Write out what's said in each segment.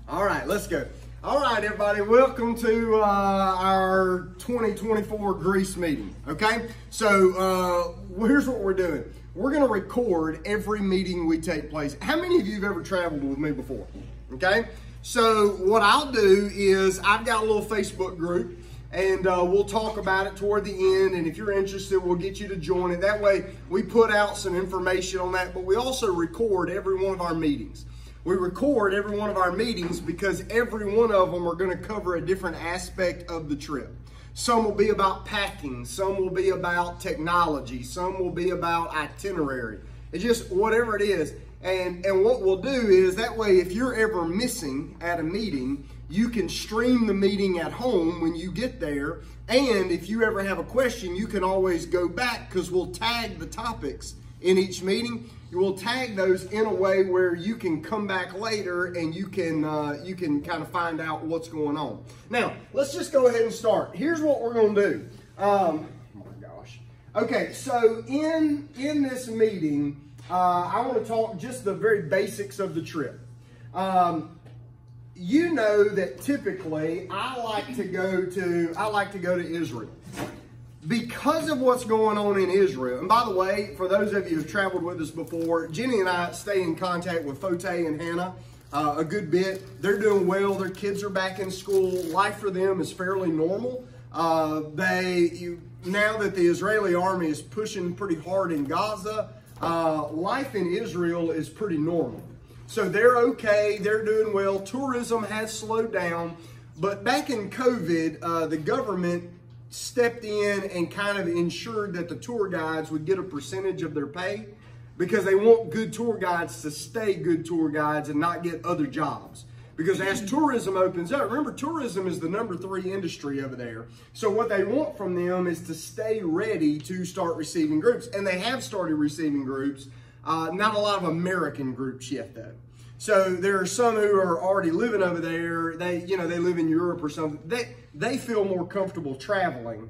All right, let's go. All right, everybody, welcome to our 2024 Greece meeting, okay? So here's what we're doing. We're gonna record every meeting we take place. How many of you have ever traveled with me before, okay? So what I'll do is I've got a little Facebook group and we'll talk about it toward the end, and if you're interested, we'll get you to join it. That way, we put out some information on that, but we also record every one of our meetings. We record every one of our meetings because every one of them are going to cover a different aspect of the trip. Some will be about packing, some will be about technology, some will be about itinerary. It's just whatever it is. And what we'll do is that way, if you're ever missing at a meeting, you can stream the meeting at home when you get there. And if you ever have a question, you can always go back because we'll tag the topics in each meeting. We'll tag those in a way where you can come back later and you can kind of find out what's going on. Now, let's just go ahead and start. Here's what we're going to do. Oh my gosh. Okay, so in this meeting, I want to talk just the very basics of the trip. You know that typically I like to go to Israel. Because of what's going on in Israel, and by the way, for those of you who've traveled with us before, Jenny and I stay in contact with Fote and Hannah a good bit. They're doing well. Their kids are back in school. Life for them is fairly normal. Now that the Israeli army is pushing pretty hard in Gaza, life in Israel is pretty normal. So they're okay. They're doing well. Tourism has slowed down. But back in COVID, the government stepped in and kind of ensured that the tour guides would get a percentage of their pay because they want good tour guides to stay good tour guides and not get other jobs. Because as tourism opens up, remember, tourism is the #3 industry over there. So what they want from them is to stay ready to start receiving groups. And they have started receiving groups, not a lot of American groups yet though. So there are some who are already living over there. They live in Europe or something. They feel more comfortable traveling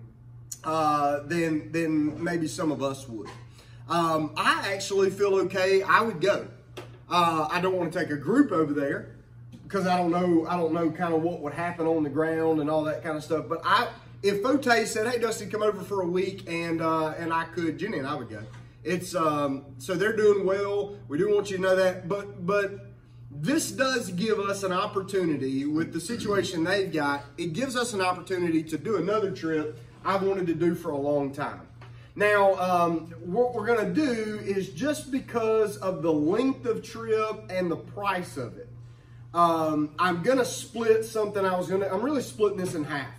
than maybe some of us would. I actually feel okay. I would go. I don't want to take a group over there because I don't know kind of what would happen on the ground and all that kind of stuff. But if Fote said, "Hey, Dusty, come over for a week," and I could, Jenny and I would go. It's so they're doing well. We do want you to know that, but this does give us an opportunity with the situation they've got. It gives us an opportunity to do another trip I've wanted to do for a long time. Now, what we're going to do is just because of the length of trip and the price of it, I'm going to split something. I'm really splitting this in half.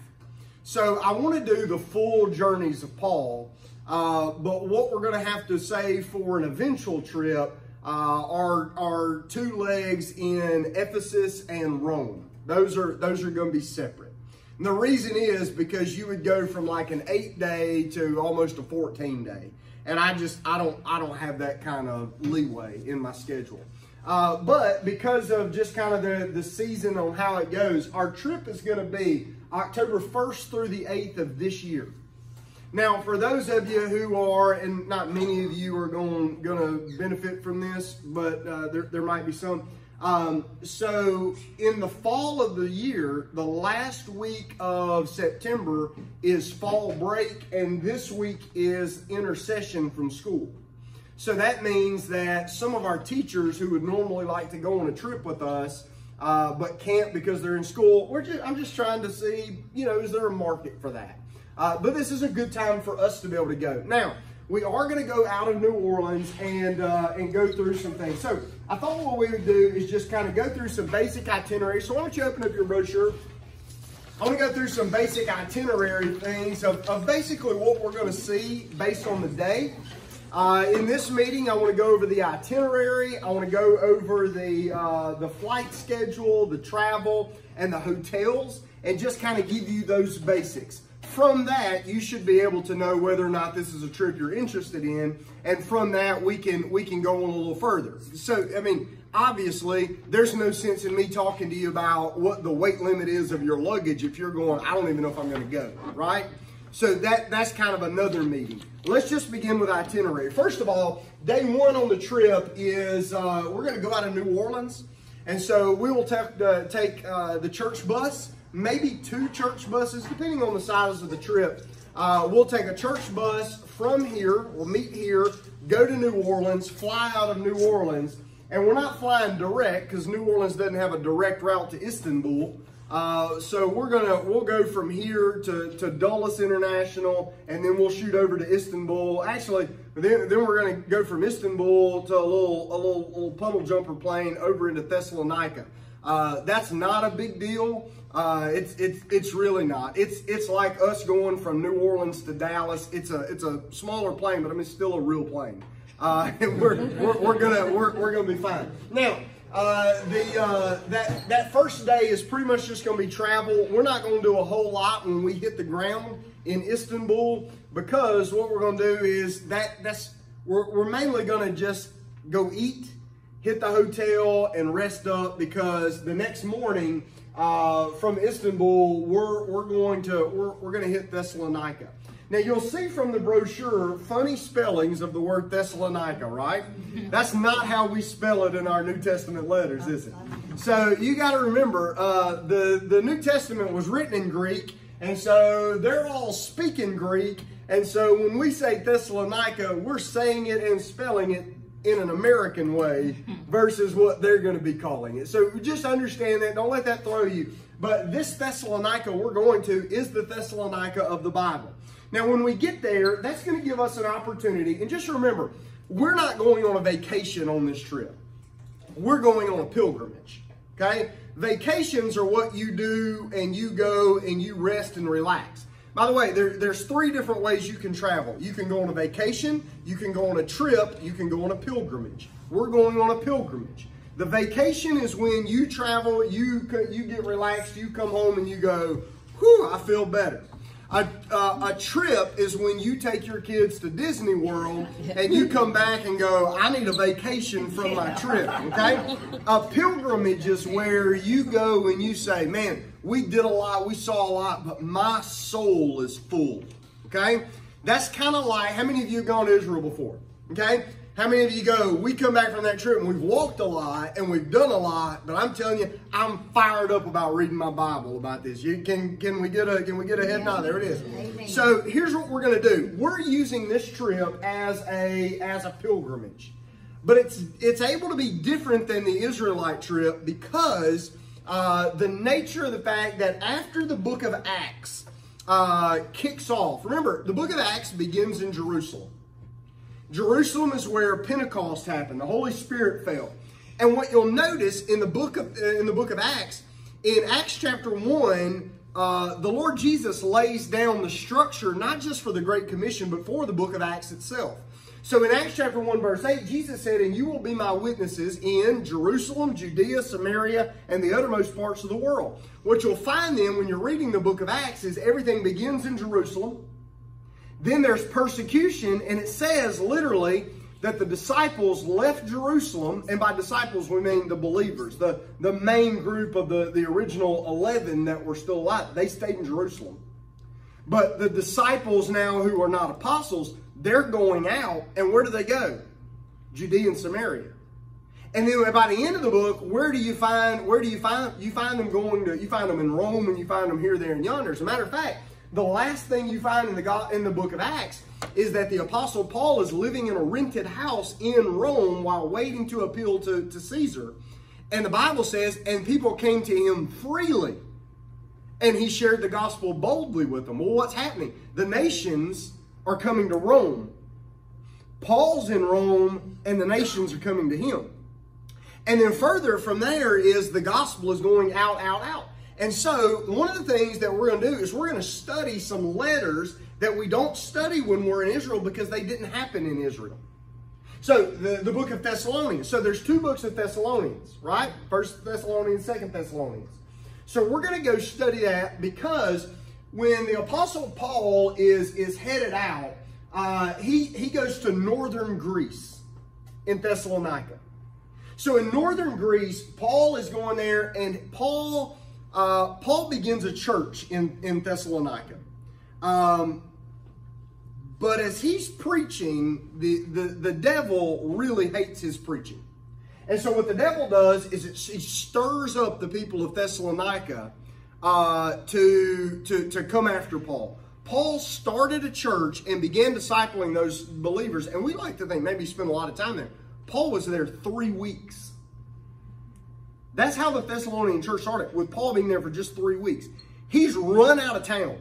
So I want to do the full journeys of Paul, but what we're going to have to save for an eventual trip are 2 legs in Ephesus and Rome. Those are going to be separate. And the reason is because you would go from like an 8-day to almost a 14-day. And I don't have that kind of leeway in my schedule. But because of just kind of the season on how it goes, our trip is going to be October 1st through the 8th of this year. Now, for those of you who are, and not many of you are going to benefit from this, but there might be some. So in the fall of the year, the last week of September is fall break, and this week is intercession from school. So that means that some of our teachers who would normally like to go on a trip with us, but can't because they're in school, I'm just trying to see, is there a market for that? But this is a good time for us to be able to go. Now, we are going to go out of New Orleans and go through some things. So I thought what we would do is just kind of go through some basic itineraries. So why don't you open up your brochure? I want to go through some basic itinerary things of basically what we're going to see based on the day. In this meeting, I want to go over the itinerary. I want to go over the flight schedule, the travel, and the hotels, and just kind of give you those basics. From that, you should be able to know whether or not this is a trip you're interested in, and from that, we can go on a little further. So, I mean, obviously, there's no sense in me talking to you about what the weight limit is of your luggage if you're going, I don't even know if I'm going to go, right? So that's kind of another meeting. Let's just begin with itinerary. First of all, day 1 on the trip is we're going to go out of New Orleans. And so we will take the church bus, maybe 2 church buses, depending on the size of the trip. We'll take a church bus from here, we'll meet here, go to New Orleans, fly out of New Orleans, and we're not flying direct because New Orleans doesn't have a direct route to Istanbul. So we'll go from here to Dulles International, and then we'll shoot over to Istanbul. Actually, then we're going to go from Istanbul to a little puddle jumper plane over into Thessalonica. That's not a big deal. It's really not. It's like us going from New Orleans to Dallas. It's a smaller plane, but I mean, it's still a real plane. We're gonna be fine. Now, that first day is pretty much just gonna be travel. We're not gonna do a whole lot when we hit the ground in Istanbul, because what we're gonna do is we're mainly gonna just go eat, hit the hotel, and rest up, because the next morning from Istanbul we're gonna hit Thessalonica. Now, you'll see from the brochure funny spellings of the word Thessalonica, right? That's not how we spell it in our New Testament letters, is it? So you got to remember, the New Testament was written in Greek, and so they're all speaking Greek. And so when we say Thessalonica, we're saying it and spelling it in an American way versus what they're going to be calling it. So just understand that. Don't let that throw you. But this Thessalonica we're going to is the Thessalonica of the Bible. Now, when we get there, that's going to give us an opportunity. And just remember, we're not going on a vacation on this trip. We're going on a pilgrimage, okay? Vacations are what you do and you go and you rest and relax. By the way, there's 3 different ways you can travel. You can go on a vacation, you can go on a trip, you can go on a pilgrimage. We're going on a pilgrimage. The vacation is when you travel, you get relaxed, you come home and you go, whew, I feel better. A trip is when you take your kids to Disney World and you come back and go, I need a vacation from my trip, okay? A pilgrimage is where you go and you say, man, we did a lot, we saw a lot, but my soul is full, okay? That's kind of like, how many of you have gone to Israel before, okay? How many of you go, we come back from that trip and we've walked a lot and we've done a lot, but I'm telling you, I'm fired up about reading my Bible about this. Can we get a head nod? There it is. Amen. So here's what we're going to do. We're using this trip as a pilgrimage, but it's able to be different than the Israelite trip because the nature of the fact that after the book of Acts kicks off, remember, the book of Acts begins in Jerusalem. Jerusalem is where Pentecost happened. The Holy Spirit fell. And what you'll notice in the book of Acts, in Acts chapter 1, the Lord Jesus lays down the structure, not just for the Great Commission, but for the book of Acts itself. So in Acts chapter 1, verse 8, Jesus said, and you will be my witnesses in Jerusalem, Judea, Samaria, and the uttermost parts of the world. What you'll find then when you're reading the book of Acts is everything begins in Jerusalem. Then there's persecution, and it says literally that the disciples left Jerusalem, and by disciples we mean the believers, the main group of the original 11 that were still alive. They stayed in Jerusalem. But the disciples now who are not apostles, they're going out, and where do they go? Judea and Samaria. And then by the end of the book, where do you find them you find them in Rome, and you find them here, there, and yonder. As a matter of fact, the last thing you find in the book of Acts is that the Apostle Paul is living in a rented house in Rome while waiting to appeal to Caesar. And the Bible says, and people came to him freely, and he shared the gospel boldly with them. Well, what's happening? The nations are coming to Rome. Paul's in Rome, and the nations are coming to him. And then further from there is the gospel is going out, out, out. And so one of the things that we're going to do is we're going to study some letters that we don't study when we're in Israel because they didn't happen in Israel. So the book of Thessalonians. So there's 2 books of Thessalonians, right? 1 Thessalonians, 2 Thessalonians. So we're going to go study that because when the Apostle Paul is headed out, he goes to northern Greece in Thessalonica. So in northern Greece, Paul is going there, and Paul begins a church in Thessalonica. But as he's preaching, the devil really hates his preaching. And so what the devil does is he stirs up the people of Thessalonica to come after Paul. Paul started a church and began discipling those believers. And we like to think maybe he spent a lot of time there. Paul was there 3 weeks. That's how the Thessalonian church started, with Paul being there for just 3 weeks. He's run out of town.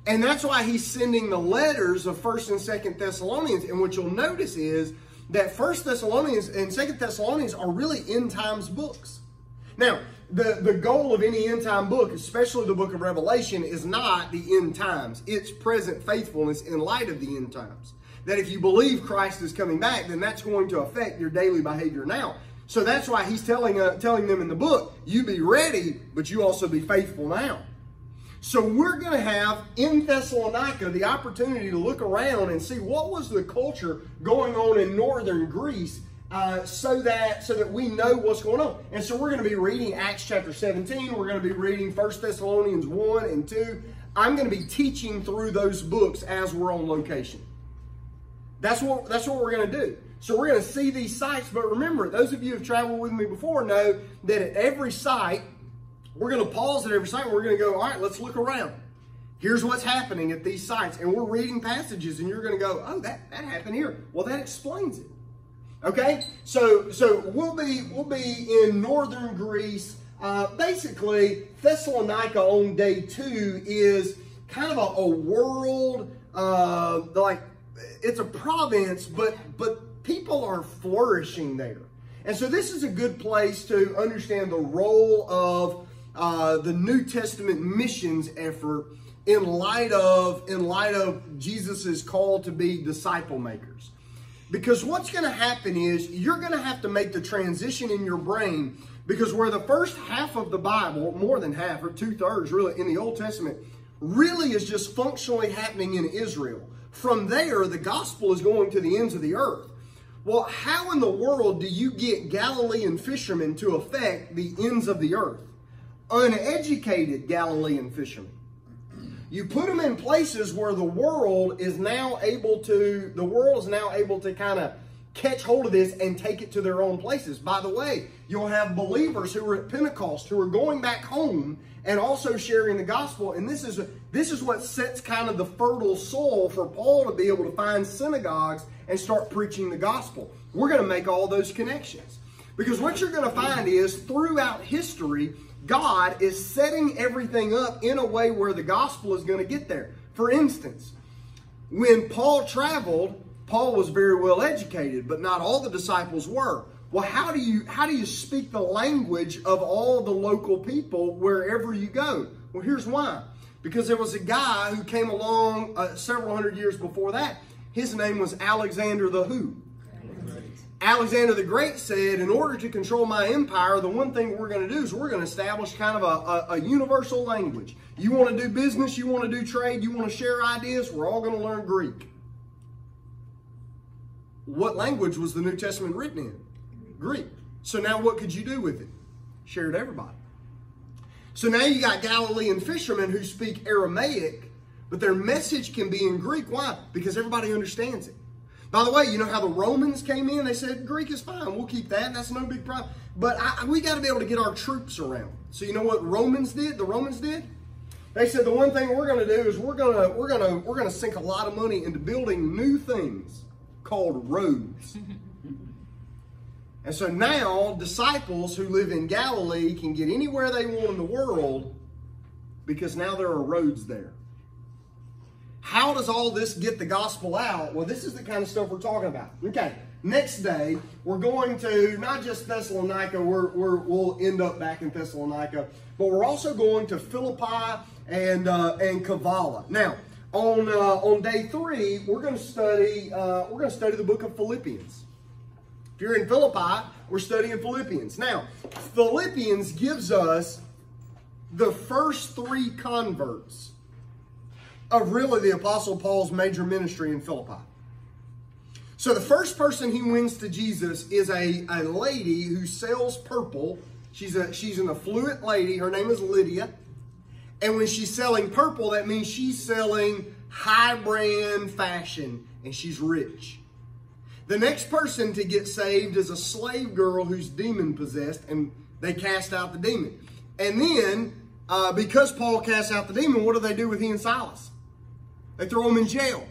And that's why he's sending the letters of 1st and 2nd Thessalonians. And what you'll notice is that 1st Thessalonians and 2nd Thessalonians are really end times books. Now, the goal of any end time book, especially the book of Revelation, is not the end times. It's present faithfulness in light of the end times. That if you believe Christ is coming back, then that's going to affect your daily behavior now. So that's why he's telling them in the book, you be ready, but you also be faithful now. So we're going to have in Thessalonica the opportunity to look around and see what was the culture going on in northern Greece, so that we know what's going on. And so we're going to be reading Acts chapter 17. We're going to be reading 1 Thessalonians 1 and 2. I'm going to be teaching through those books as we're on location. That's what we're going to do. So we're going to see these sites. But remember, those of you who have traveled with me before know that at every site, we're going to pause at every site and we're going to go, all right, let's look around. Here's what's happening at these sites. And we're reading passages and you're going to go, oh, that happened here. Well, that explains it. Okay, so we'll be in northern Greece. Basically, Thessalonica on day 2 is kind of a world, like it's a province, but people are flourishing there. And so this is a good place to understand the role of the New Testament missions effort in light of Jesus's call to be disciple makers. Because what's going to happen is you're going to have to make the transition in your brain, because where the first half of the Bible, more than half or 2/3 really in the Old Testament, really is just functionally happening in Israel. From there, the gospel is going to the ends of the earth. Well, how in the world do you get Galilean fishermen to affect the ends of the earth? Uneducated Galilean fishermen. You put them in places where the world is now able to kind of catch hold of this and take it to their own places. By the way, you'll have believers who are at Pentecost who are going back home and also sharing the gospel. And this is what sets kind of the fertile soil for Paul to be able to find synagogues and start preaching the gospel. We're going to make all those connections. Because what you're going to find is throughout history, God is setting everything up in a way where the gospel is going to get there. For instance, when Paul traveled, Paul was very well educated, but not all the disciples were. Well, how do you speak the language of all the local people wherever you go? Well, here's why. Because there was a guy who came along several hundred years before that. His name was Alexander the who? Alexander the Great said, in order to control my empire, the one thing we're going to do is we're going to establish kind of a universal language. You want to do business, you want to do trade, you want to share ideas, we're all going to learn Greek. What language was the New Testament written in? Greek. So now what could you do with it? Share it to everybody. So now you got Galilean fishermen who speak Aramaic, but their message can be in Greek. Why? Because everybody understands it. By the way, you know how the Romans came in? They said, Greek is fine. We'll keep that. That's no big problem. But we got to be able to get our troops around. So you know what Romans did? The Romans did? They said the one thing we're going to do is we're going to sink a lot of money into building new things called roads. And so now disciples who live in Galilee can get anywhere they want in the world because now there are roads there. How does all this get the gospel out? Well, this is the kind of stuff we're talking about. Okay, next day, we're going to not just Thessalonica, we'll end up back in Thessalonica, but we're also going to Philippi and Kavala. Now, on day 3, we're going to study the book of Philippians. If you're in Philippi, we're studying Philippians. Now, Philippians gives us the first 3 converts of really the Apostle Paul's major ministry in Philippi. So the first person he wins to Jesus is a lady who sells purple. She's an affluent lady. Her name is Lydia. And when she's selling purple, that means she's selling high brand fashion and she's rich. The next person to get saved is a slave girl who's demon possessed, and they cast out the demon. And then, because Paul casts out the demon, what do with he and Silas? They throw them in jail.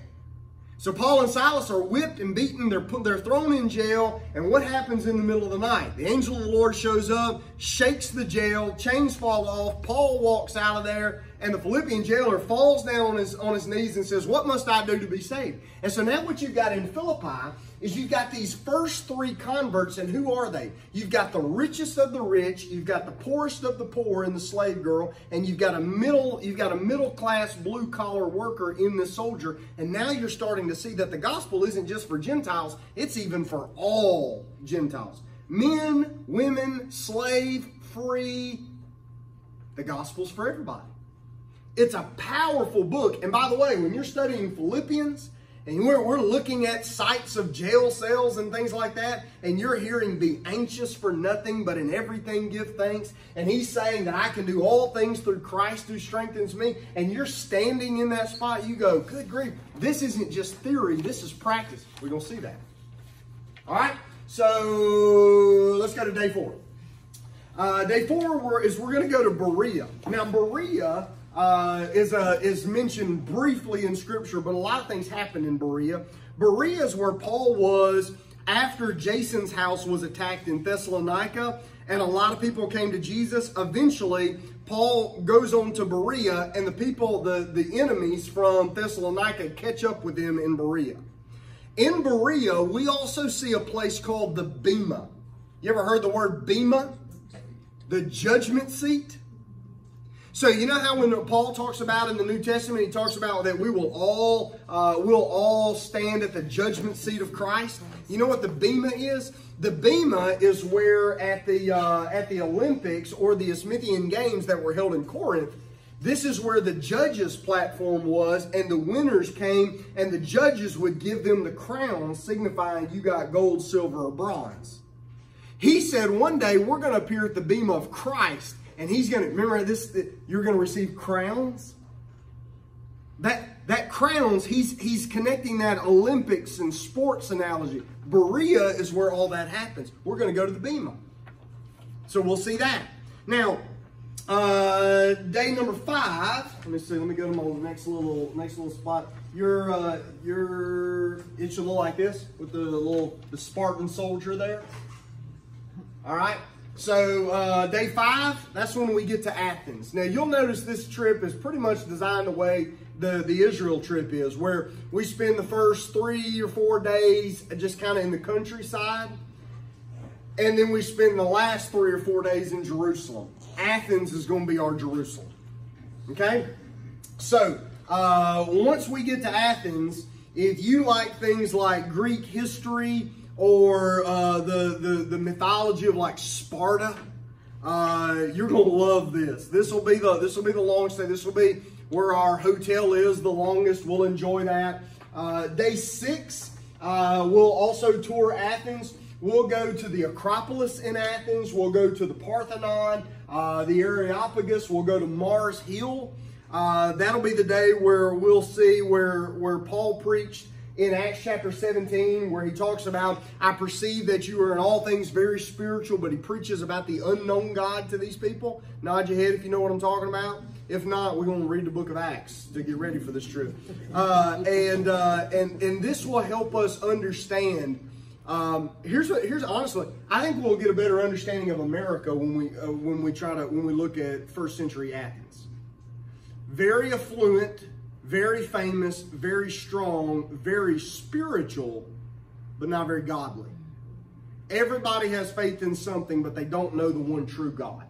So Paul and Silas are whipped and beaten. They're thrown in jail. And what happens in the middle of the night? The angel of the Lord shows up, shakes the jail, chains fall off. Paul walks out of there, and the Philippian jailer falls down on his knees and says, "What must I do to be saved?" And so now what you've got in Philippi is you've got these first three converts, and who are they? You've got the richest of the rich, you've got the poorest of the poor in the slave girl, and you've got a middle class blue collar worker in the soldier. And now you're starting to see that the gospel isn't just for Gentiles, it's even for all Gentiles. Men, women, slave, free. The gospel's for everybody. It's a powerful book. And by the way, when you're studying Philippians, and we're looking at sites of jail cells and things like that, and you're hearing be anxious for nothing, but in everything give thanks. And he's saying that I can do all things through Christ who strengthens me. And you're standing in that spot, you go, good grief, this isn't just theory, this is practice. We're going to see that. All right, so let's go to day 4. Day 4 is we're going to go to Berea. Now, Berea is mentioned briefly in Scripture, but a lot of things happened in Berea. Berea is where Paul was after Jason's house was attacked in Thessalonica, and a lot of people came to Jesus. Eventually, Paul goes on to Berea, and the enemies from Thessalonica catch up with him in Berea. In Berea, we also see a place called the Bema. You ever heard the word Bema? The judgment seat. So you know how when Paul talks about in the New Testament, he talks about that we'll all stand at the judgment seat of Christ. You know what the Bema is? The Bema is where at the Olympics or the Isthmian Games that were held in Corinth, this is where the judges' platform was, and the winners came, and the judges would give them the crown, signifying you got gold, silver, or bronze. He said one day we're going to appear at the Bema of Christ. And he's going to, remember this, you're going to receive crowns? That crowns, he's connecting that Olympics and sports analogy. Berea is where all that happens. We're going to go to the Bema. So we'll see that. Now, day number 5, let me see, let me go to my next little spot. It should look like this with the Spartan soldier there. All right. So day 5, that's when we get to Athens. Now you'll notice this trip is pretty much designed the way the Israel trip is, where we spend the first 3 or 4 days just kind of in the countryside, and then we spend the last 3 or 4 days in Jerusalem. Athens is going to be our Jerusalem. Okay? So once we get to Athens, if you like things like Greek history, or the mythology of like Sparta, you're gonna love this. This will be the long stay. This will be where our hotel is the longest. We'll enjoy that. Day 6, we'll also tour Athens. We'll go to the Acropolis in Athens. We'll go to the Parthenon, the Areopagus. We'll go to Mars Hill. That'll be the day where we'll see where Paul preached in Acts chapter 17, where he talks about, I perceive that you are in all things very spiritual, but he preaches about the unknown God to these people. Nod your head if you know what I'm talking about. If not, we're going to read the book of Acts to get ready for this trip. And this will help us understand. Here's honestly, I think we'll get a better understanding of America when we look at first century Athens. Very affluent, very famous, very strong, very spiritual, but not very godly. Everybody has faith in something, but they don't know the one true God.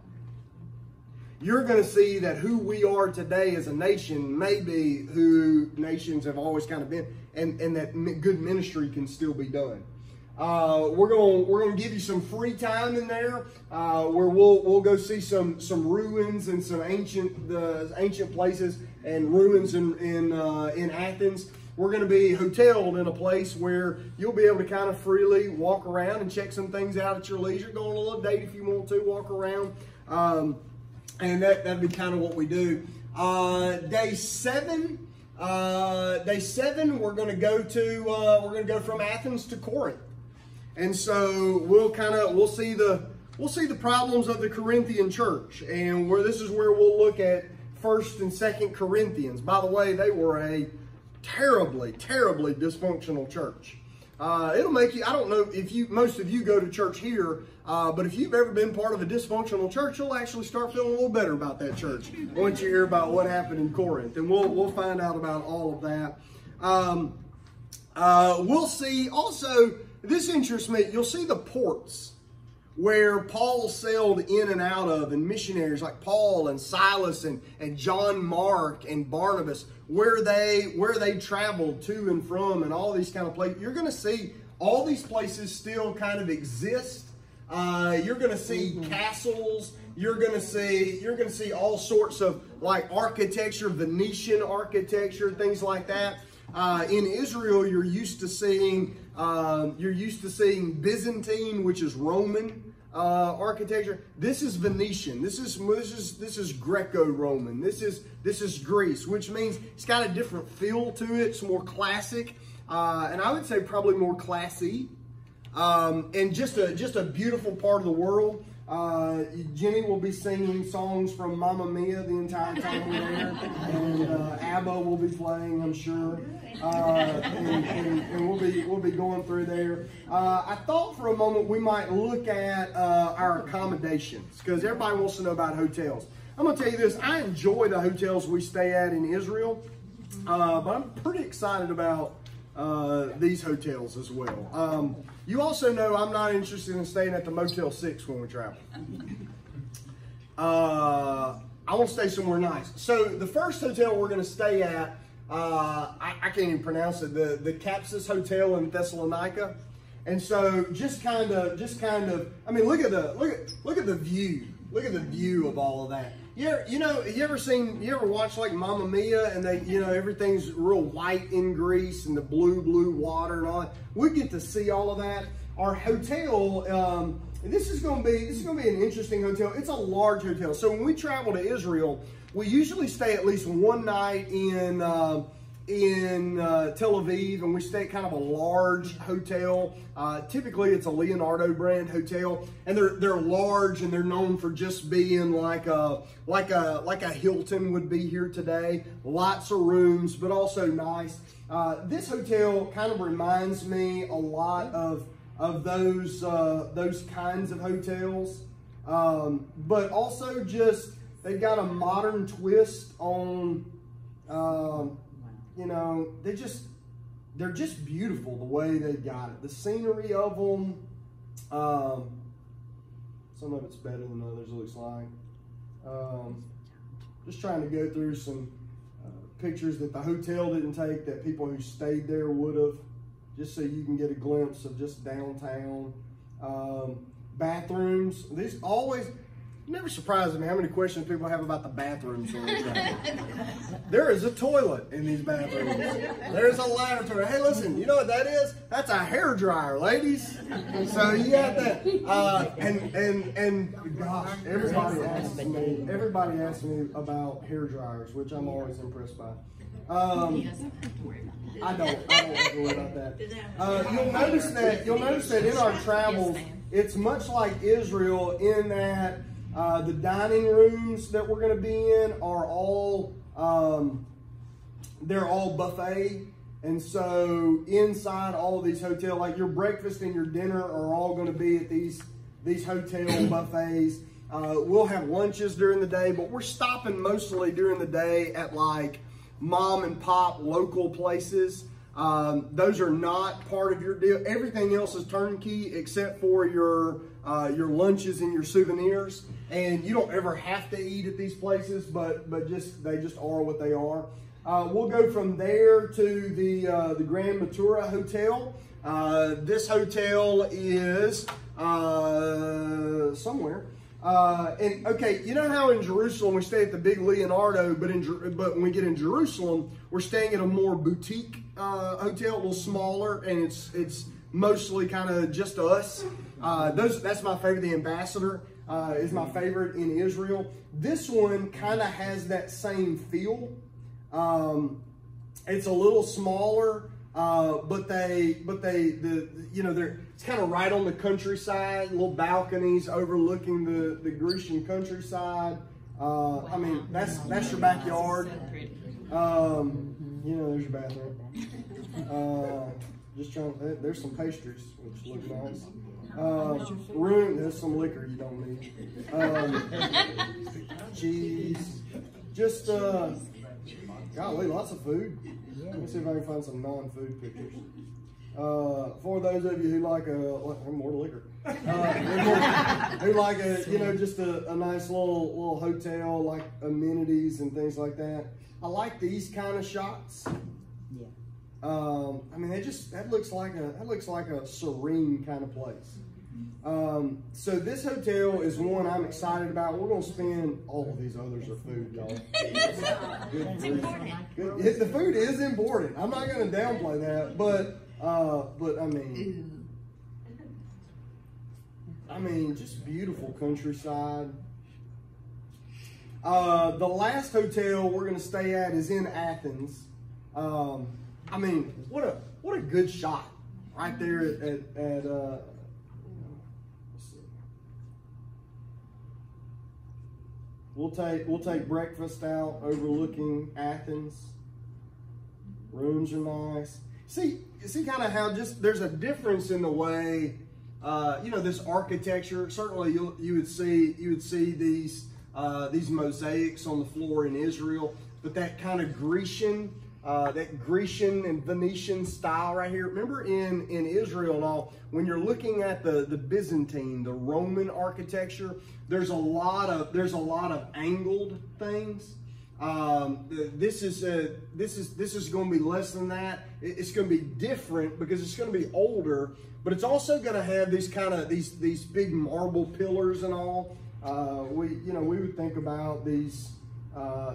You're going to see that who we are today as a nation may be who nations have always kind of been, and that good ministry can still be done. We're going to give you some free time in there, where we'll go see some ruins and some ancient places and ruins in Athens. We're going to be hoteled in a place where you'll be able to kind of freely walk around and check some things out at your leisure. Go on a little date if you want to, walk around, and that'd be kind of what we do. Day 7 Day 7, we're going to go from Athens to Corinth, and so we'll see the problems of the Corinthian church, and this is where we'll look at 1st and 2nd Corinthians. By the way, they were a terribly dysfunctional church. It'll make you, I don't know if most of you go to church here, but if you've ever been part of a dysfunctional church, you'll actually start feeling a little better about that church once you hear about what happened in Corinth. And we'll find out about all of that. We'll see also, this interests me, you'll see the ports where Paul sailed in and out of, and missionaries like Paul and Silas and John Mark and Barnabas, where they traveled to and from, and all these kind of places. You're going to see all these places still kind of exist. You're going to see castles. You're going to see all sorts of like architecture, Venetian architecture, things like that. In Israel, you're used to seeing Byzantine, which is Roman architecture. This is Venetian. This is Greco-Roman. This is Greece, which means it's got a different feel to it. It's more classic, and I would say probably more classy, and just a beautiful part of the world. Jenny will be singing songs from Mamma Mia the entire time we're there, and ABBA will be playing, I'm sure, and we'll be going through there. I thought for a moment we might look at our accommodations, because everybody wants to know about hotels. I'm going to tell you this, I enjoy the hotels we stay at in Israel, but I'm pretty excited about these hotels as well. You also know I'm not interested in staying at the Motel 6 when we travel. I want to stay somewhere nice. So the first hotel we're going to stay at, I can't even pronounce it, the Capsis Hotel in Thessalonica. And so just kind of, I mean, look at the view. Look at the view of all of that. You ever watch like Mamma Mia, and everything's real white in Greece and the blue water and all that. We get to see all of that. Our hotel, this is going to be an interesting hotel. It's a large hotel. So when we travel to Israel, we usually stay at least one night in Tel Aviv, and we stay at kind of a large hotel. Typically it's a Leonardo brand hotel, and they're large, and they're known for just being like a Hilton would be here today. Lots of rooms, but also nice. This hotel kind of reminds me a lot of those kinds of hotels, but also just they've got a modern twist on. They're just beautiful the way they got it. The scenery of them, some of it's better than others, it looks like. Just trying to go through some pictures that the hotel didn't take that people who stayed there would have, just so you can get a glimpse of just downtown. Bathrooms, these always... Never surprises me how many questions people have about the bathrooms. There is a toilet in these bathrooms. There's a lavatory. Hey, listen, you know what that is? That's a hair dryer, ladies. So you got that. And gosh, everybody asks me about hair dryers, which I'm always impressed by. I don't have to worry about that. You'll notice that in our travels, it's much like Israel in that the dining rooms that we're going to be in are all they're all buffet, and so inside all of these hotels, like your breakfast and your dinner are all going to be at these hotel buffets. We'll have lunches during the day, but we're stopping mostly during the day at like mom and pop local places. Those are not part of your deal. Everything else is turnkey except for your lunches and your souvenirs. And you don't ever have to eat at these places, but they just are what they are. We'll go from there to the Grand Matura Hotel. This hotel is somewhere. And okay, you know how in Jerusalem we stay at the big Leonardo, but when we get in Jerusalem, we're staying at a more boutique hotel, a little smaller, and it's mostly kind of just us. That's my favorite. The Ambassador is my favorite in Israel. This one kind of has that same feel. It's a little smaller, but it's kind of right on the countryside. Little balconies overlooking the Grecian countryside. I mean, that's your backyard. There's your bathroom. Just trying. There's some pastries which look nice. There's some liquor you don't need. Cheese. Just golly, lots of food. Let me see if I can find some non-food pictures. For those of you who like more liquor, who like just a nice little hotel, like amenities and things like that. I like these kind of shots. Yeah. I mean, that looks like a serene kind of place. So this hotel is one I'm excited about. We're gonna spend all of these others are food, y'all. It's important. The food is important. I'm not gonna downplay that, but I mean, just beautiful countryside. The last hotel we're gonna stay at is in Athens. I mean, what a good shot right there at let's see. We'll take breakfast out overlooking Athens. Rooms are nice. See kind of how there's a difference in the way this architecture. Certainly you would see these mosaics on the floor in Israel, but that kind of Grecian and Venetian style right here. Remember in Israel and all, when you're looking at the Byzantine, the Roman architecture, there's a lot of angled things. This is going to be less than that. It's going to be different because it's going to be older, but it's also going to have these big marble pillars and all. We would think about these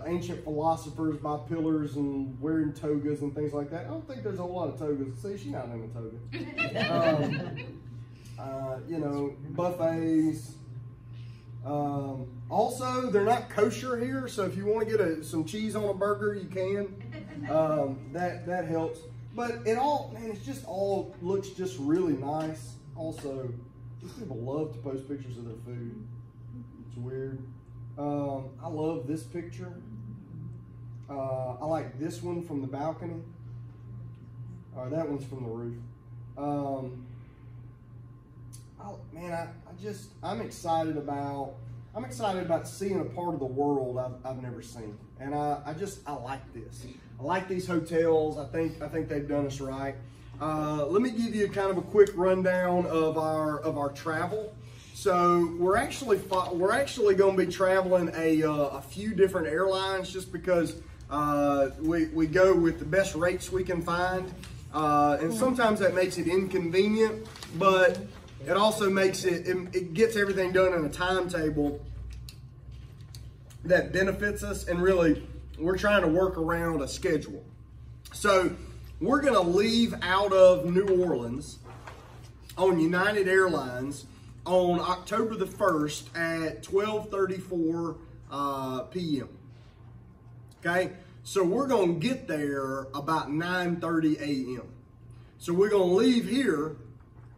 ancient philosophers by pillars and wearing togas and things like that. I don't think there's a whole lot of togas. See, she's not in a toga. Buffets. Also, they're not kosher here, so if you want to get some cheese on a burger, you can. That helps. But it just all looks just really nice. Also, these people love to post pictures of their food. It's weird. I love this picture. I like this one from the balcony. That one's from the roof. I'm excited about seeing a part of the world I've never seen, and I like this. I like these hotels. I think they've done us right. Let me give you kind of a quick rundown of our travel. So we're actually going to be traveling a few different airlines just because we go with the best rates we can find, and sometimes that makes it inconvenient, but it also makes it gets everything done in a timetable that benefits us, and really we're trying to work around a schedule. So we're going to leave out of New Orleans on United Airlines on October the 1st at 12:34 p.m. Okay, so we're going to get there about 9:30 a.m. So we're going to leave here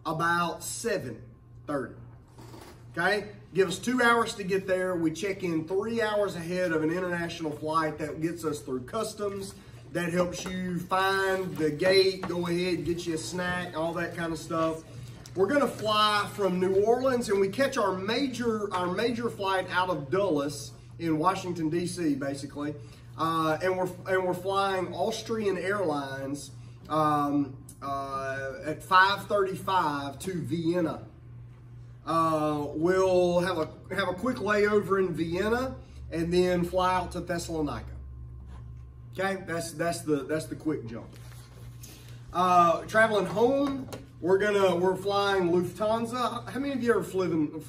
about 7:30. Okay, give us 2 hours to get there. We check in 3 hours ahead of an international flight that gets us through customs. That helps you find the gate, go ahead, get you a snack, all that kind of stuff. We're going to fly from New Orleans, and we catch our major flight out of Dulles in Washington D.C. basically, and we're flying Austrian Airlines at 5:35 to Vienna. We'll have a quick layover in Vienna and then fly out to Thessalonica. Okay, that's the quick jump. Traveling home, we're flying Lufthansa. How many of you are flown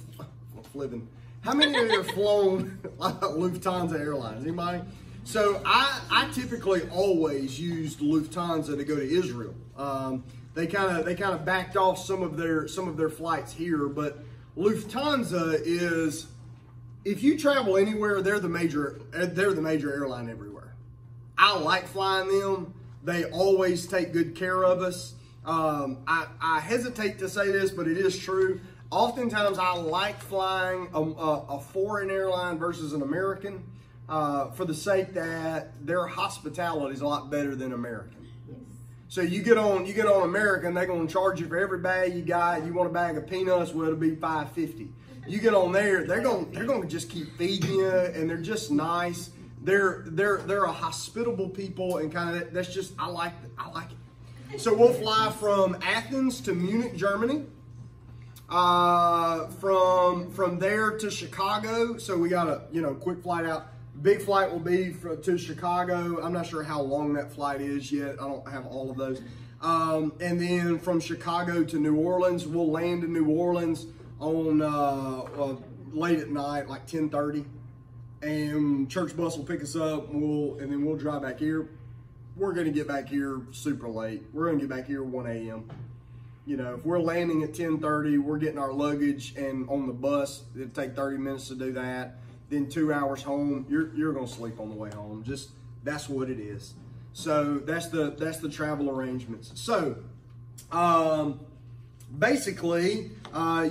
Lufthansa Airlines? Anybody? So I typically always used Lufthansa to go to Israel. They kind of backed off some of their flights here, but Lufthansa is, if you travel anywhere, they're the major airline everywhere. I like flying them. They always take good care of us. I hesitate to say this, but it is true. Oftentimes, I like flying a foreign airline versus an American for the sake that their hospitality is a lot better than American. So you get on American, they're going to charge you for every bag you got. You want a bag of peanuts, well, it'll be $5.50. You get on there, they're going to just keep feeding you, and they're just nice. They're a hospitable people, and kind of that's just I like it. So we'll fly from Athens to Munich, Germany. From there to Chicago. So we got a quick flight out. Big flight will be to Chicago. I'm not sure how long that flight is yet. I don't have all of those. And then from Chicago to New Orleans, we'll land in New Orleans on late at night, like 10:30. And church bus will pick us up, and then we'll drive back here. We're going to get back here super late. We're going to get back here 1 a.m. If we're landing at 10:30, we're getting our luggage and on the bus. It'll take 30 minutes to do that. Then 2 hours home. You're going to sleep on the way home. Just that's what it is. So that's the travel arrangements. So basically,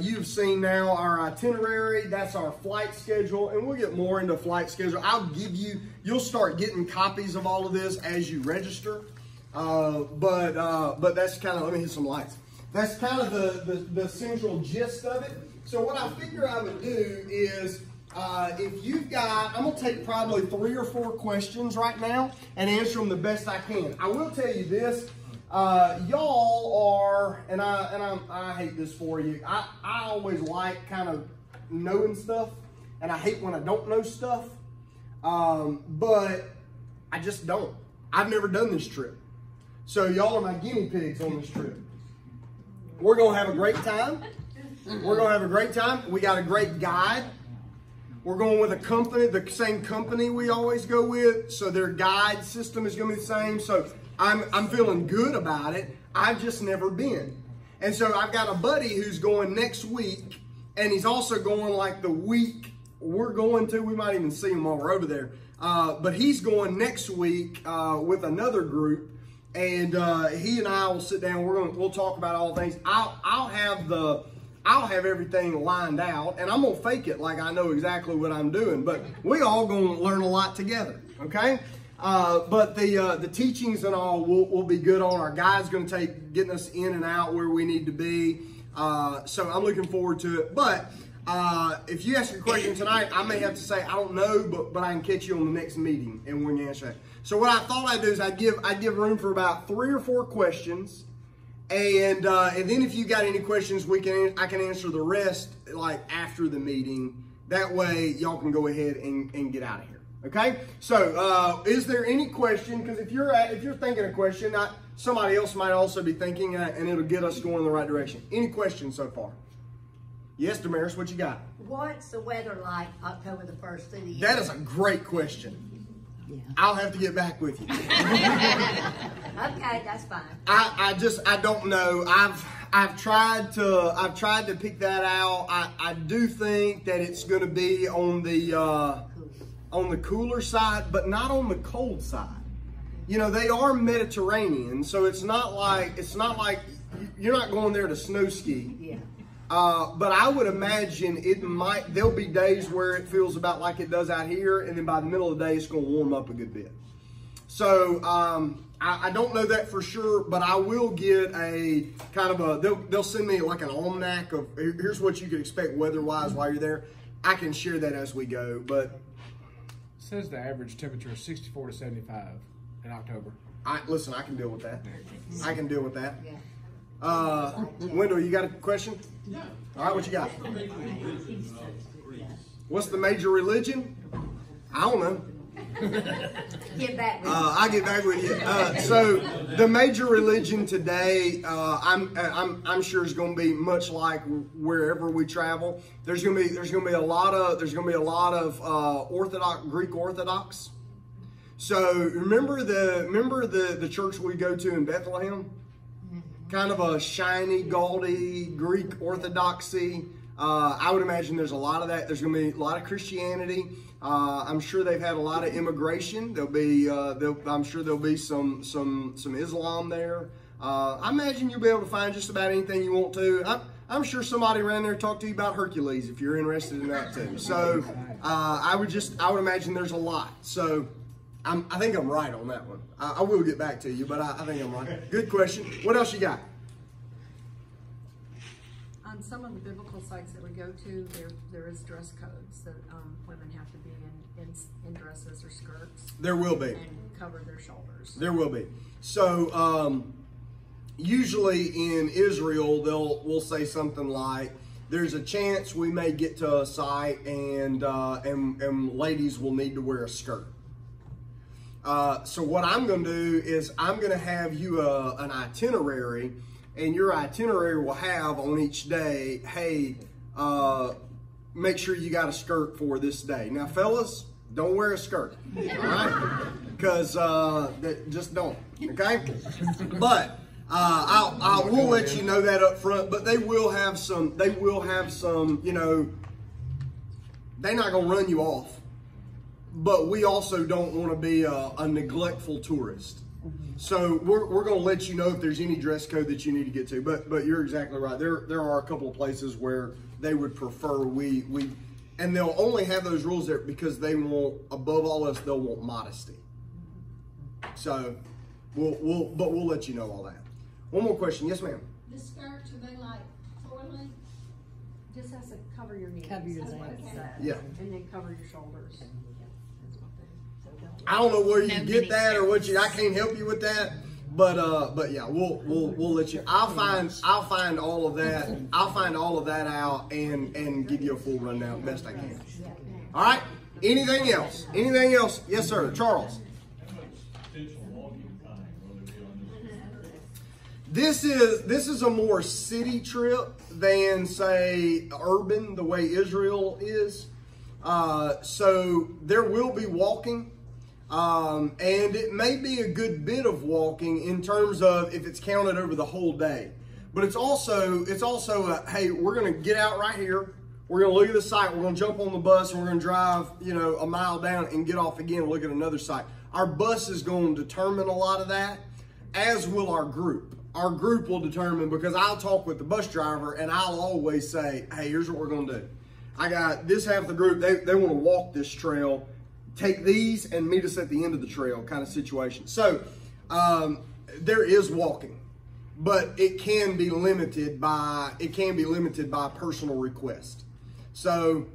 you've seen now our itinerary. That's our flight schedule, and we'll get more into flight schedule. You'll start getting copies of all of this as you register. But that's kind of, let me hit some lights. That's kind of the central gist of it. So what I figure I would do is, if you've got, I'm going to take probably 3 or 4 questions right now and answer them the best I can. I will tell you this, y'all are, and I hate this for you, I always like kind of knowing stuff, and I hate when I don't know stuff, but I just don't. I've never done this trip. So y'all are my guinea pigs on this trip. We're going to have a great time. We're going to have a great time. We got a great guide. We're going with a company, the same company we always go with. So their guide system is going to be the same. So I'm feeling good about it. I've just never been. And so I've got a buddy who's going next week. And he's also going like the week we're going to. We might even see him while we're over there. But he's going next week with another group. And he and I will sit down. We'll talk about all things. I'll have everything lined out, and I'm gonna fake it like I know exactly what I'm doing. But we all gonna learn a lot together, okay? But the teachings and all will be good on. Our guide's gonna take getting us in and out where we need to be. So I'm looking forward to it. But if you ask a question tonight, I may have to say I don't know, but I can catch you on the next meeting and we can answer that. So what I thought I'd do is I'd give room for about 3 or 4 questions, and then if you got any questions, I can answer the rest like after the meeting. That way y'all can go ahead and get out of here. Okay. So is there any question? Because if you're thinking a question, somebody else might also be thinking, and it'll get us going in the right direction. Any questions so far? Yes, Damaris, what you got? What's the weather like October the 1st through the end? That is a great question. Yeah. I'll have to get back with you. Okay, that's fine. I don't know. I've tried to pick that out. I do think that it's going to be on the cooler side, but not on the cold side. They are Mediterranean, so it's not like you're not going there to snow ski. Yeah. But I would imagine there'll be days where it feels about like it does out here, and then by the middle of the day, it's going to warm up a good bit. So I don't know that for sure, but I will get a kind of they'll send me like an almanac of here's what you can expect weather-wise while you're there. I can share that as we go, but it says the average temperature is 64 to 75 in October. Listen, I can deal with that. I can deal with that. Yeah. Wendell, you got a question? No. All right, what you got? What's the major religion? I don't know. Get back with you. I'll get back with you. So the major religion today, I'm sure is going to be much like wherever we travel. There's going to be a lot of Greek Orthodox. So remember the church we go to in Bethlehem? Kind of a shiny, gaudy Greek Orthodoxy. I would imagine there's a lot of that. There's going to be a lot of Christianity. I'm sure they've had a lot of immigration. I'm sure there'll be some Islam there. I imagine you'll be able to find just about anything you want to. I'm sure somebody around there talked to you about Hercules if you're interested in that too. So I would imagine there's a lot. So I think I'm right on that one. I will get back to you, but I think I'm right. Good question. What else you got? On some of the biblical sites that we go to, there is dress codes that women have to be in dresses or skirts. There will be. And cover their shoulders. There will be. So usually in Israel, we'll say something like, "There's a chance we may get to a site and ladies will need to wear a skirt." So what I'm going to do is I'm going to have you an itinerary, and your itinerary will have on each day, hey, make sure you got a skirt for this day. Now, fellas, don't wear a skirt, all right? Because just don't, okay? But I will let you know that up front. But they will have some. You know, they're not going to run you off. But we also don't want to be a neglectful tourist. So we're going to let you know if there's any dress code that you need to get to. But you're exactly right. There are a couple of places where they would prefer and they'll only have those rules there because they want, above all else, they'll want modesty. So we'll let you know all that. One more question. Yes, ma'am. The skirts, are they like foiling? Just has to cover your knees. Cover your That's what it legs. says. Yeah. And then cover your shoulders. That's what I don't know where you get that or what I can't help you with that. But yeah, we'll let you. I'll find all of that. I'll find all of that out and give you a full rundown best I can. All right. Anything else? Anything else? Yes, sir. Charles. This is a more city trip than, say, urban, the way Israel is. So there will be walking. And it may be a good bit of walking in terms of if it's counted over the whole day. But it's also hey, we're going to get out right here. We're going to look at the site. We're going to jump on the bus and we're going to drive, a mile down and get off again and look at another site. Our bus is going to determine a lot of that, as will our group. Our group will determine, because I'll talk with the bus driver and I'll always say, hey, here's what we're going to do. I got this half of the group. They want to walk this trail. Take these and meet us at the end of the trail kind of situation. So there is walking, but it can be limited by personal request. So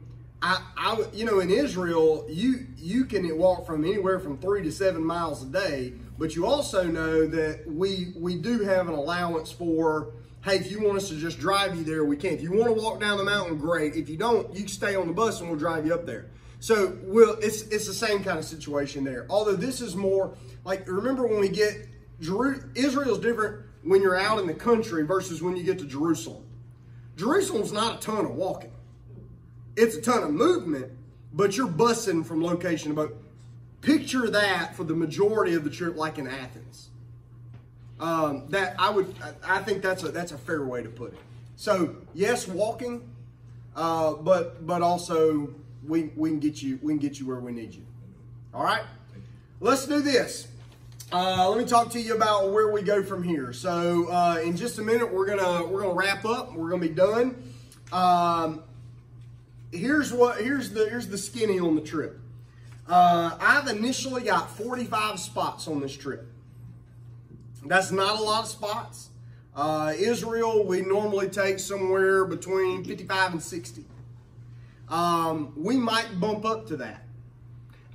in Israel, you can walk from anywhere from 3 to 7 miles a day, but you also know that we do have an allowance for, hey, if you want us to just drive you there, we can. If you want to walk down the mountain, great. If you don't, you can stay on the bus and we'll drive you up there. So it's the same kind of situation there. Although this is more like, remember when we get, Israel's different when you're out in the country versus when you get to Jerusalem. Jerusalem's not a ton of walking. It's a ton of movement, but you're bussing from location to location. Picture that for the majority of the trip, like in Athens. I think that's a fair way to put it. So yes, walking, but also we can get you where we need you. All right, let's do this. Let me talk to you about where we go from here. So in just a minute, we're gonna wrap up. We're gonna be done. Here's the skinny on the trip. I've initially got 45 spots on this trip. That's not a lot of spots. Israel, we normally take somewhere between 55 and 60. We might bump up to that.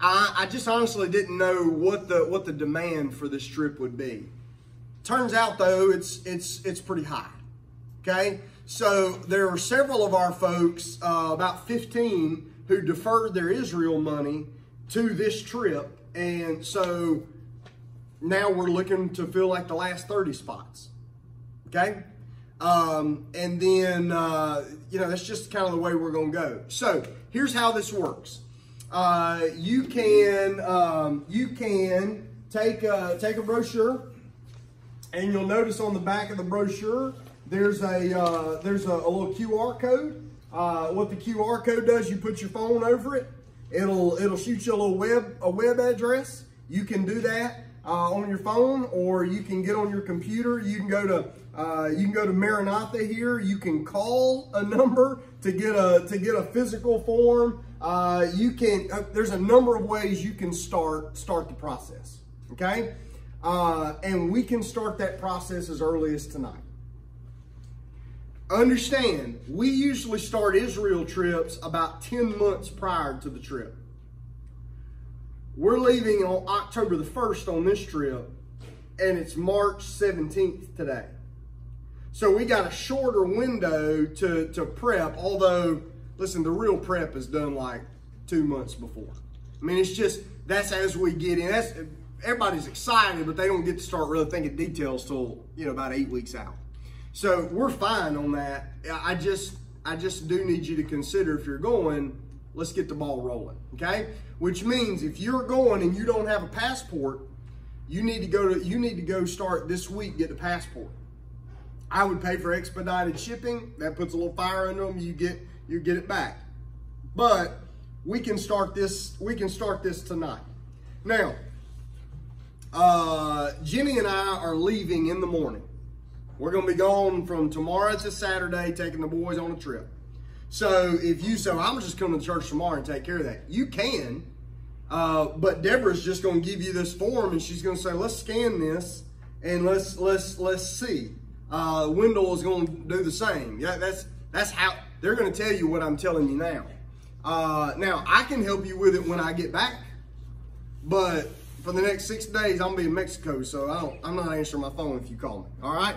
I just honestly didn't know what the demand for this trip would be. Turns out though, it's pretty high. Okay, so there are several of our folks, about 15, who deferred their Israel money to this trip, and so now we're looking to fill like the last 30 spots. Okay, and then that's just kind of the way we're going to go. So here's how this works. You can take a brochure, and you'll notice on the back of the brochure there's a little QR code. What the QR code does, you put your phone over it, It'll shoot you a web address. You can do that on your phone, or you can get on your computer. You can go to Maranatha here. You can call a number to get a physical form. There's a number of ways you can start the process. Okay, and we can start that process as early as tonight. Understand, we usually start Israel trips about 10 months prior to the trip. We're leaving on October the 1st on this trip, and it's March 17th today. So we got a shorter window to prep, although, listen, the real prep is done like 2 months before. I mean, it's just, that's as we get in. Everybody's excited, but they don't get to start really thinking details till, about 8 weeks out. So we're fine on that. I just do need you to consider, if you're going, let's get the ball rolling, okay? Which means if you're going and you don't have a passport, you need to go start this week, get the passport. I would pay for expedited shipping. That puts a little fire under them. You get it back. But we can start this tonight. Now, Jenny and I are leaving in the morning. We're going to be gone from tomorrow to Saturday, taking the boys on a trip. So if you say, I'm just coming to church tomorrow and take care of that, you can. But Deborah's just going to give you this form, and she's going to say, let's scan this and let's see. Wendell is going to do the same. Yeah, that's how they're going to tell you what I'm telling you now. Now I can help you with it when I get back, but for the next 6 days I'm gonna be in Mexico, so I'm not answering my phone if you call me. All right.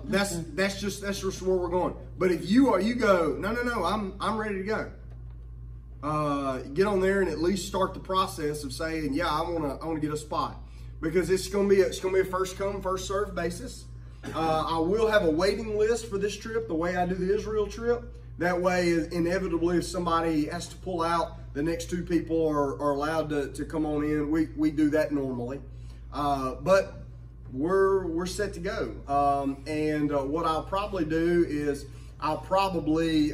That's just where we're going. But if you go, no, I'm ready to go. Get on there and at least start the process of saying, yeah, I want to get a spot, because it's gonna be a first come first served basis. I will have a waiting list for this trip, the way I do the Israel trip. That way, inevitably, if somebody has to pull out, the next 2 people are allowed to come on in. We do that normally, but we're set to go. And what I'll probably do is I'll probably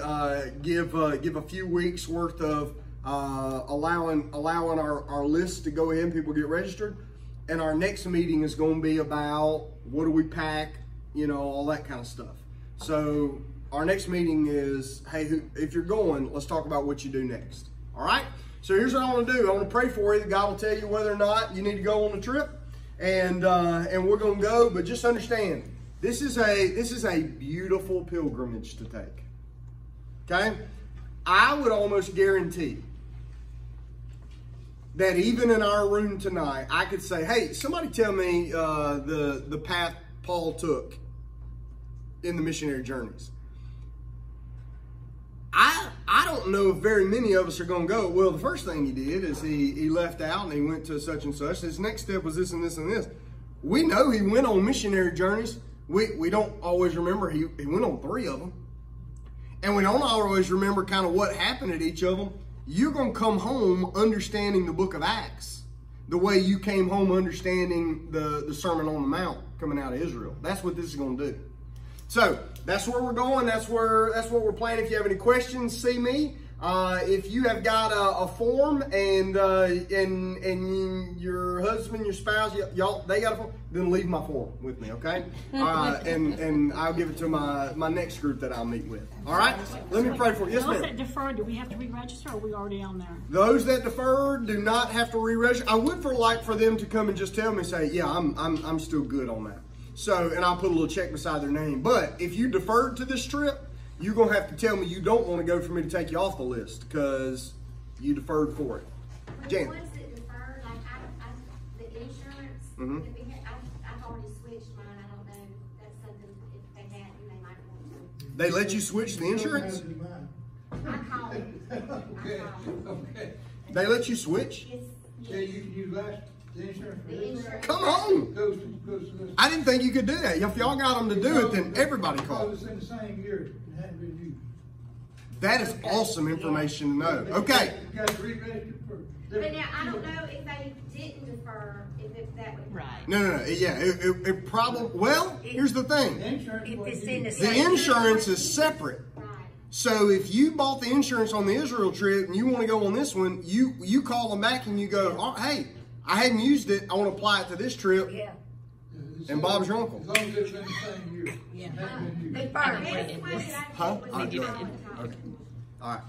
give a few weeks worth of allowing our list to go in, people get registered, and our next meeting is going to be about what do we pack, all that kind of stuff. So our next meeting is, hey, if you're going, let's talk about what you do next. All right? So here's what I want to do. I want to pray for you that God will tell you whether or not you need to go on the trip, and we're going to go. But just understand, this is a beautiful pilgrimage to take. Okay? I would almost guarantee that even in our room tonight, I could say, hey, somebody tell me the path Paul took in the missionary journeys. I don't know if very many of us are going to go, well, the first thing he did is he left out and he went to such and such. His next step was this and this and this. We know he went on missionary journeys. We don't always remember he went on 3 of them. And we don't always remember kind of what happened at each of them. You're going to come home understanding the book of Acts the way you came home understanding the Sermon on the Mount coming out of Israel. That's what this is going to do. So that's where we're going. That's what we're planning. If you have any questions, see me. If you have got a form and your husband, your spouse, they got a form, then leave my form with me, okay? And I'll give it to my next group that I'll meet with. All right? Let me pray for you. Yes, ma'am. Those that deferred, do we have to re-register, or are we already on there? Those that deferred do not have to re-register. I would for them to come and just tell me, say, yeah, I'm still good on that. So, and I'll put a little check beside their name. But if you deferred to this trip, you're going to have to tell me you don't want to go for me to take you off the list because you deferred for it. Jan. The ones that deferred, like the insurance, I've already switched mine. I don't know if that's something, if they hadn't, they might want to. They let you switch the insurance? I called. Okay. They let you switch? Yes. Yeah, you can use the insurance for this? Come on! Goes to this. I didn't think you could do that. If y'all got them to do it, then everybody called. It's in the same year. It hadn't been used. That is awesome information to know. Okay. You got to re-register for. But now, I don't know if they didn't defer, if that would. Right. No. Yeah, it probably, well, here's the thing. The insurance. If it's in the The insurance is separate. Right. So if you bought the insurance on the Israel trip and you want to go on this one, you call them back and you go, oh, hey, I hadn't used it. I want to apply it to this trip. Yeah. And Bob's your uncle. As long as it's been the same year. Yeah. It hadn't been used. They fired This me. one that I Huh? did was all the time. Okay. All right.